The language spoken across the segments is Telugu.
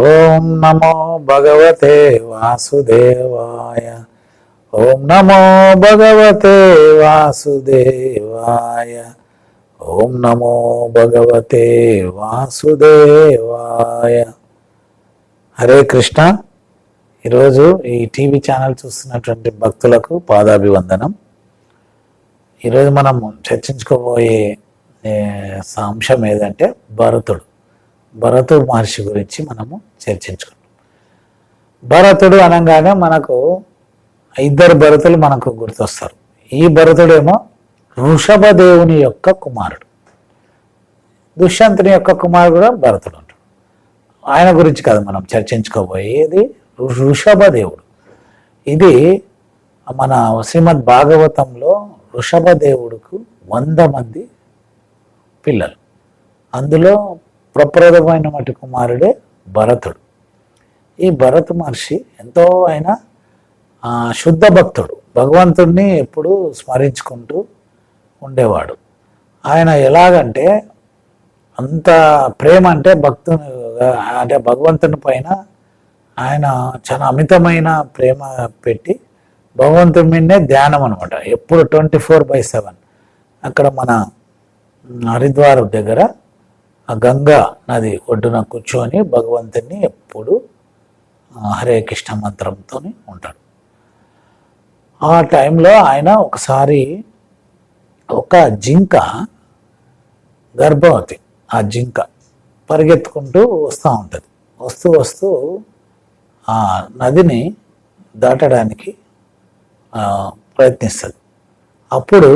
ఓం నమో భగవతే వాసుదేవాయ. ఓం నమో భగవతే వాసుదేవాయ. ఓం నమో భగవతే వాసుదేవాయ. హరే కృష్ణ. ఈరోజు ఈ టీవీ ఛానల్ చూస్తున్నటువంటి భక్తులకు పాదాభివందనం. ఈరోజు మనం చర్చించుకోబోయే అంశం ఏదంటే భరతుడు మహర్షి గురించి మనము చర్చించుకున్నాం. భరతుడు అనగానే మనకు ఇద్దరు భరతులు మనకు గుర్తొస్తారు. ఈ భరతుడేమో వృషభదేవుని యొక్క కుమారుడు, దుష్యంతుని యొక్క కుమారుడు కూడా భరతుడు అంటాడు. ఆయన గురించి కదా మనం చర్చించుకోబోయేది వృషభదేవుడు. ఇది మన శ్రీమద్ భాగవతంలో వృషభదేవుడికి 100 మంది పిల్లలు, అందులో ప్రప్రథమైన మటి కుమారుడే భరతుడు. ఈ భరత మహర్షి ఎంతో ఆయన శుద్ధ భక్తుడు, భగవంతుడిని ఎప్పుడు స్మరించుకుంటూ ఉండేవాడు. ఆయన ఎలాగంటే అంత ప్రేమ అంటే భగవంతుని పైన ఆయన చాలా అమితమైన ప్రేమ పెట్టి భగవంతుడి మీదనే ధ్యానం అనమాట. ఎప్పుడు 24/7 అక్కడ మన హరిద్వార్ దగ్గర ఆ గంగా నది ఒడ్డున కూర్చొని భగవంతుని ఎప్పుడు హరే కృష్ణ మంత్రంతో ఉంటాడు. ఆ టైంలో ఆయన ఒకసారి ఒక జింక గర్భవతి, ఆ జింక పరిగెత్తుకుంటూ వస్తూ ఉంటుంది. వస్తూ ఆ నదిని దాటడానికి ప్రయత్నిస్తుంది. అప్పుడు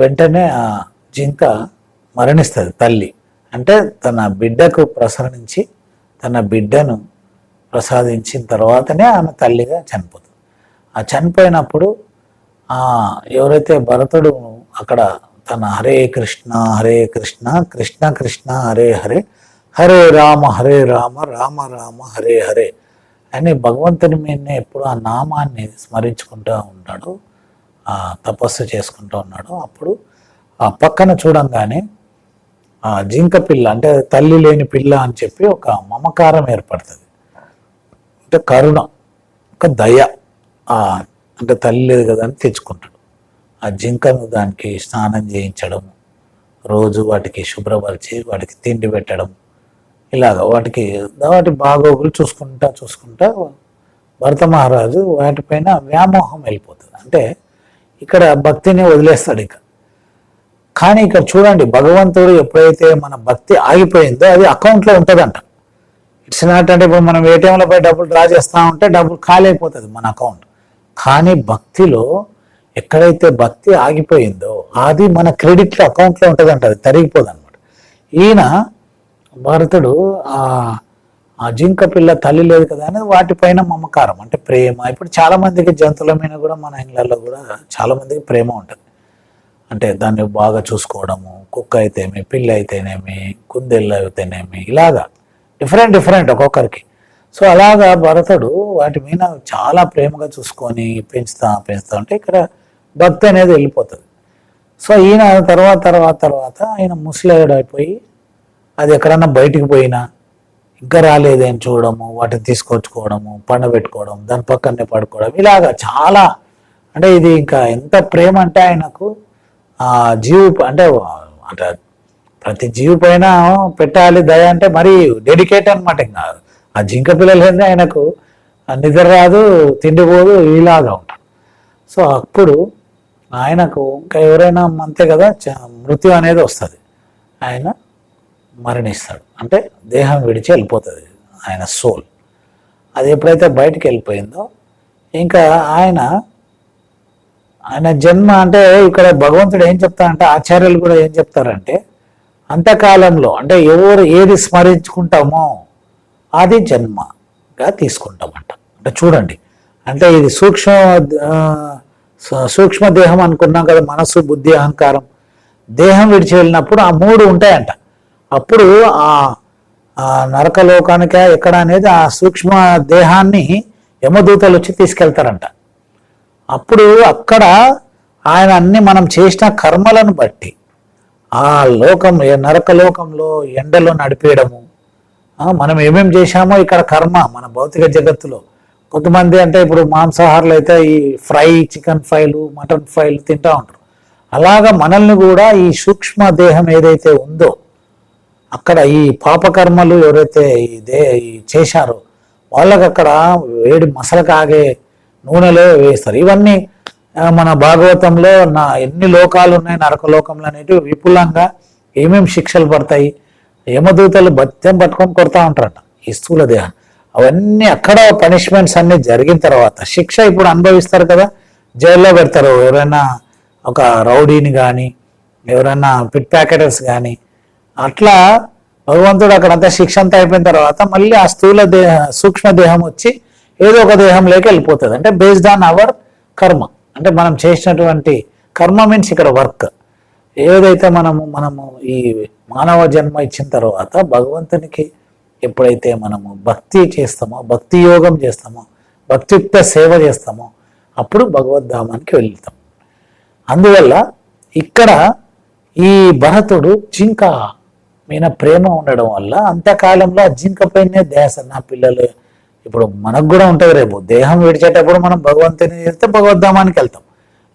వెంటనే ఆ జింక మరణిస్తుంది. తల్లి అంటే తన బిడ్డకు ప్రసరించి తన బిడ్డను ప్రసాదించిన తర్వాతనే ఆమె తల్లిగా చనిపోతుంది. ఆ చనిపోయినప్పుడు ఎవరైతే భరతుడు అక్కడ తన హరే కృష్ణ కృష్ణ కృష్ణ హరే హరే, హరే రామ రామ రామ హరే హరే అని భగవంతుని మీదనే ఎప్పుడు ఆ నామాన్ని స్మరించుకుంటూ ఉంటాడు, తపస్సు చేసుకుంటూ ఉన్నాడు. అప్పుడు ఆ పక్కన చూడంగానే ఆ జింక పిల్ల అంటే తల్లి లేని పిల్ల అని చెప్పి ఒక మమకారం ఏర్పడుతుంది. అంటే కరుణ, ఒక దయ, అంటే తల్లి లేదు కదా అని తెచ్చుకుంటాడు. ఆ జింకను దానికి స్నానం చేయించడం, రోజు వాటికి శుభ్రపరిచి వాటికి తిండి పెట్టడం, ఇలాగ వాటి బాగోగులు చూసుకుంటా భరత మహారాజు వాటిపైన వ్యామోహం వెళ్ళిపోతుంది. అంటే ఇక్కడ భక్తిని వదిలేస్తాడు ఇక. కానీ ఇక్కడ చూడండి, భగవంతుడు ఎప్పుడైతే మన భక్తి ఆగిపోయిందో అది అకౌంట్లో ఉంటుందంట. ఇట్స్ నాట్ అంటే ఇప్పుడు మనం ఏటీఎంలో పోయి డబ్బులు డ్రా చేస్తూ ఉంటే డబ్బులు ఖాళీ అయిపోతుంది మన అకౌంట్. కానీ భక్తిలో ఎక్కడైతే భక్తి ఆగిపోయిందో అది మన క్రెడిట్లో అకౌంట్లో ఉంటుందంట, అది తరిగిపోదు అనమాట. ఈయన భరతుడు ఆ జింక పిల్ల తల్లి లేదు కదా అని వాటిపైన మమకారం అంటే ప్రేమ. ఇప్పుడు చాలా మందికి జంతువుల మీద కూడా మన ఇళ్ళల్లో కూడా చాలా మందికి ప్రేమ ఉంటుంది. అంటే దాన్ని బాగా చూసుకోవడము, కుక్క అయితేనేమి, పిల్లి అయితేనేమి, కుందేళ్ళు అయితేనేమి, ఇలాగా డిఫరెంట్ ఒక్కొక్కరికి. సో అలాగా భరతుడు వాటి మీద చాలా ప్రేమగా చూసుకొని పెంచుతా ఉంటే ఇక్కడ భక్తి అనేది వెళ్ళిపోతుంది. సో ఈయన తర్వాత ఆయన ముసలాయుడు అయిపోయి అది ఎక్కడన్నా బయటికి పోయినా ఇంకా రాలేదని చూడడము, వాటిని తీసుకొచ్చుకోవడము, పండబెట్టుకోవడం, దాని పక్కనే పడుకోవడం, ఇలాగా చాలా. అంటే ఇది ఇంకా ఎంత ప్రేమ అంటే ఆయనకు జీవి అంటే ప్రతి జీవి పైన పెట్టాలి దయ అంటే మరీ డెడికేట్ అనమాట. ఇంకా ఆ జింక పిల్లలైంది ఆయనకు నిద్ర రాదు, తిండి పోదు, ఇలాగా ఉంటాడు. సో అప్పుడు ఆయనకు ఇంకా ఎవరైనా అంతే కదా, మృత్యు అనేది వస్తుంది, ఆయన మరణిస్తాడు. అంటే దేహం విడిచి వెళ్ళిపోతుంది ఆయన సోల్. అది ఎప్పుడైతే బయటికి వెళ్ళిపోయిందో ఇంకా ఆయన జన్మ అంటే ఇక్కడ భగవంతుడు ఏం చెప్తారంటే, ఆచార్యులు కూడా ఏం చెప్తారంటే, అంతకాలంలో అంటే ఏది స్మరించుకుంటామో అది జన్మగా తీసుకుంటామంట. అంటే చూడండి, అంటే ఇది సూక్ష్మ దేహం అనుకున్నాం కదా, మనసు బుద్ధి అహంకారం. దేహం విడిచి వెళ్ళినప్పుడు ఆ 3 ఉంటాయంట. అప్పుడు ఆ నరకలోకానికి ఎక్కడ అనేది ఆ సూక్ష్మ దేహాన్ని యమదూతలు వచ్చి తీసుకెళ్తారంట. అప్పుడు అక్కడ ఆయన అన్ని మనం చేసిన కర్మలను బట్టి ఆ నరకలోకంలో ఎండలో నడిపేయడము, మనం ఏమేమి చేశామో ఇక్కడ కర్మ మన భౌతిక జగత్తులో. కొంతమంది అంటే ఇప్పుడు మాంసాహారులు అయితే ఈ చికెన్ ఫ్రైలు మటన్ ఫ్రైలు తింటూ ఉంటారు. అలాగా మనల్ని కూడా ఈ సూక్ష్మ దేహం ఏదైతే ఉందో అక్కడ ఈ పాపకర్మలు ఎవరైతే ఈ చేశారో వాళ్ళకి అక్కడ వేడి మసలు కాగే నూనెలో వేస్తారు. ఇవన్నీ మన భాగవతంలో ఎన్ని లోకాలు ఉన్నాయి నరకలోకంలో అనేటివి విపులంగా ఏమేమి శిక్షలు పడతాయి, యమదూతలు బత్యం పట్టుకొని కొడతా ఉంటారట ఈ స్థూల దేహం. అవన్నీ అక్కడ పనిష్మెంట్స్ అన్ని జరిగిన తర్వాత శిక్ష ఇప్పుడు అనుభవిస్తారు కదా, జైల్లో పెడతారు. ఎవరైనా ఒక రౌడీని కానీ ఎవరైనా పిట్ ప్యాకెటర్స్ కానీ అట్లా భగవంతుడు అక్కడంతా శిక్ష అంతా అయిపోయిన తర్వాత మళ్ళీ ఆ స్థూల సూక్ష్మ దేహం వచ్చి ఏదో ఒక దేహంలోకి వెళ్ళిపోతుంది. అంటే బేస్డ్ ఆన్ అవర్ కర్మ, అంటే మనం చేసినటువంటి కర్మ మీన్స్ ఇక్కడ వర్క్ ఏదైతే మనము ఈ మానవ జన్మ ఇచ్చిన తర్వాత భగవంతునికి ఎప్పుడైతే మనము భక్తి చేస్తామో, భక్తి యోగం చేస్తామో, భక్తియుక్త సేవ చేస్తామో అప్పుడు భగవద్ధామానికి వెళ్తాం. అందువల్ల ఇక్కడ ఈ భరతుడు జింక మీద ప్రేమ ఉండడం వల్ల అంత్యకాలంలో ఆ జింక పైనే ధ్యాస. నా పిల్లలు ఇప్పుడు మనకు కూడా ఉంటుంది, రేపు దేహం విడిచేటప్పుడు మనం భగవంతుని వెళ్తే భగవద్ధామానికి వెళ్తాం.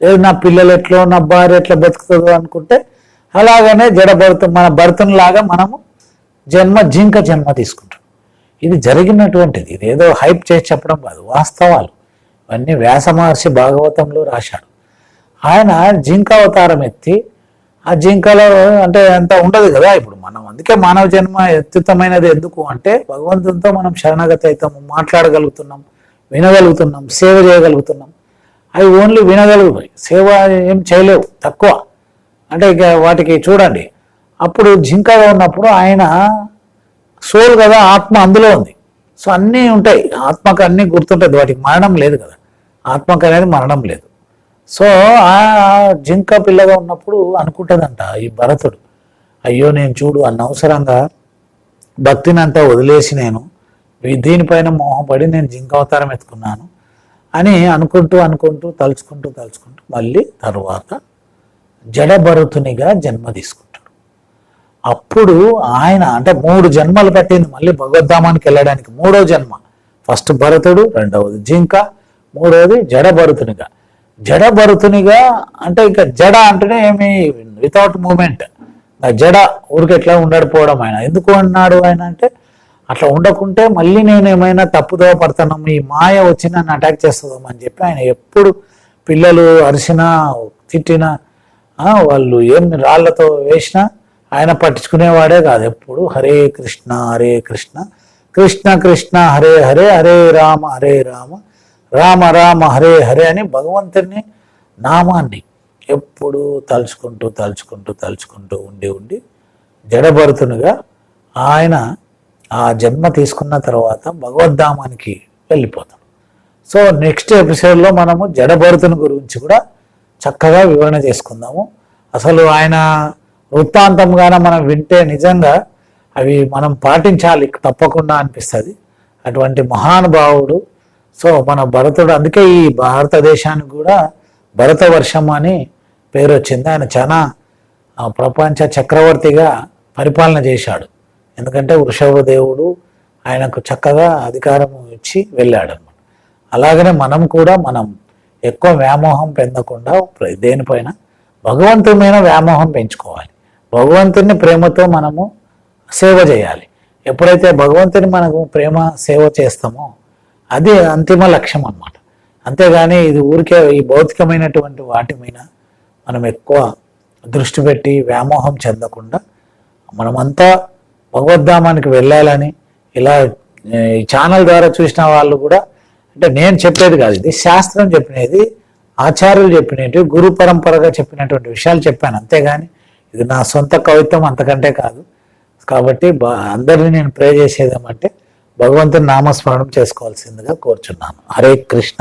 లేదు నా పిల్లలు ఎట్లో నా భార్య ఎట్లా బతుకుతుందో అనుకుంటే అలాగనే మన భరతునిలాగా మనము జింక జన్మ తీసుకుంటాం. ఇది జరిగినటువంటిది, ఇది ఏదో హైప్ చేసి చెప్పడం కాదు, వాస్తవాలు. ఇవన్నీ వ్యాస మహర్షి భాగవతంలో రాశాడు. ఆయన జింక అవతారం ఎత్తి ఆ జింకలో అంటే అంత ఉండదు కదా ఇప్పుడు మనం. అందుకే మానవ జన్మ అత్యుత్తమైనది. ఎందుకు అంటే భగవంతునితో మనం శరణాగతి అవుతాము, మాట్లాడగలుగుతున్నాం, వినగలుగుతున్నాం, సేవ చేయగలుగుతున్నాం. అవి ఓన్లీ వినగలుగుతాయి, సేవ ఏం చేయలేవు, తక్కువ. అంటే ఇక వాటికి చూడండి, అప్పుడు జింకగా ఉన్నప్పుడు ఆయన సోల్ కదా, ఆత్మ అందులో ఉంది. సో అన్నీ ఉంటాయి, ఆత్మకు అన్నీ గుర్తుంటుంది, వాటికి మరణం లేదు కదా, ఆత్మకు అనేది మరణం లేదు. సో ఆ జింక పిల్లగా ఉన్నప్పుడు అనుకుంటుందంట ఈ భరతుడు, అయ్యో నేను చూడు అనవసరంగా భక్తిని అంతా వదిలేసి నేను దీనిపైన మోహపడి నేను జింక అవతారం ఎత్తుకున్నాను అని అనుకుంటూ తలుచుకుంటూ మళ్ళీ తరువాత జడభరతునిగా జన్మ తీసుకుంటాడు. అప్పుడు ఆయన అంటే 3 జన్మలు పట్టింది మళ్ళీ భగవద్ధామానికి వెళ్ళడానికి. 3వ జన్మ, ఫస్ట్ భరతుడు, 2వది జింక, 3వది జడభరతునిగా అంటే ఇక జడ అంటేనే ఏమి వితౌట్ మూమెంట్, జడ ఊరికి ఎట్లా ఉండడిపోవడం. ఆయన ఎందుకు అన్నాడు ఆయన అంటే అట్లా ఉండకుంటే మళ్ళీ నేను ఏమైనా తప్పుదో పడతాను, ఈ మాయ వచ్చి నన్ను అటాక్ చేస్తుందాం అని చెప్పి ఆయన ఎప్పుడు పిల్లలు అరిసినా తిట్టినా వాళ్ళు ఏం రాళ్లతో వేసినా ఆయన పట్టించుకునేవాడే కాదు. ఎప్పుడు హరే కృష్ణ కృష్ణ కృష్ణ హరే హరే, హరే రామ రామ రామ హరే హరే అని భగవంతుని నామాన్ని ఎప్పుడు తలుచుకుంటూ ఉండి జడభరతునిగా ఆయన ఆ జన్మ తీసుకున్న తర్వాత భగవద్ధామానికి వెళ్ళిపోతాం. సో నెక్స్ట్ ఎపిసోడ్లో మనము జడభరతుని గురించి కూడా చక్కగా వివరణ చేసుకుందాము. అసలు ఆయన వృత్తాంతంగానే మనం వింటే నిజంగా అవి మనం పాటించాలి తప్పకుండా అనిపిస్తుంది. అటువంటి మహానుభావుడు. సో మన భరతుడు, అందుకే ఈ భారతదేశానికి కూడా భరతవర్షం అని పేరు వచ్చింది. ఆయన చాలా ప్రపంచ చక్రవర్తిగా పరిపాలన చేశాడు. ఎందుకంటే వృషభదేవుడు ఆయనకు చక్కగా అధికారం ఇచ్చి వెళ్ళాడు అనమాట. అలాగనే మనం కూడా ఎక్కువ వ్యామోహం పెందకుండా దేనిపైన భగవంతుని మీద వ్యామోహం పెంచుకోవాలి. భగవంతుని ప్రేమతో మనము సేవ చేయాలి. ఎప్పుడైతే భగవంతుని మనకు ప్రేమ సేవ చేస్తామో అది అంతిమ లక్ష్యం అన్నమాట. అంతేగాని ఇది ఊరికే ఈ భౌతికమైనటువంటి వాటి మీద మనం ఎక్కువ దృష్టి పెట్టి వ్యామోహం చెందకుండా మనమంతా భగవద్ధామానికి వెళ్ళాలని ఇలా ఈ ఛానల్ ద్వారా చూసిన వాళ్ళు కూడా, అంటే నేను చెప్పేది కాదు, ఇది శాస్త్రం చెప్పినది, ఆచార్యులు చెప్పినట్టు, గురు పరంపరగా చెప్పినటువంటి విషయాలు చెప్పాను. అంతేగాని ఇది నా సొంత కవిత్వం అంతకంటే కాదు. కాబట్టి అందరినీ నేను ప్రే చేసేదేమంటే భగవంతుని నామస్మరణం చేసుకోవాల్సిందిగా కోరుచున్నాను. హరే కృష్ణ.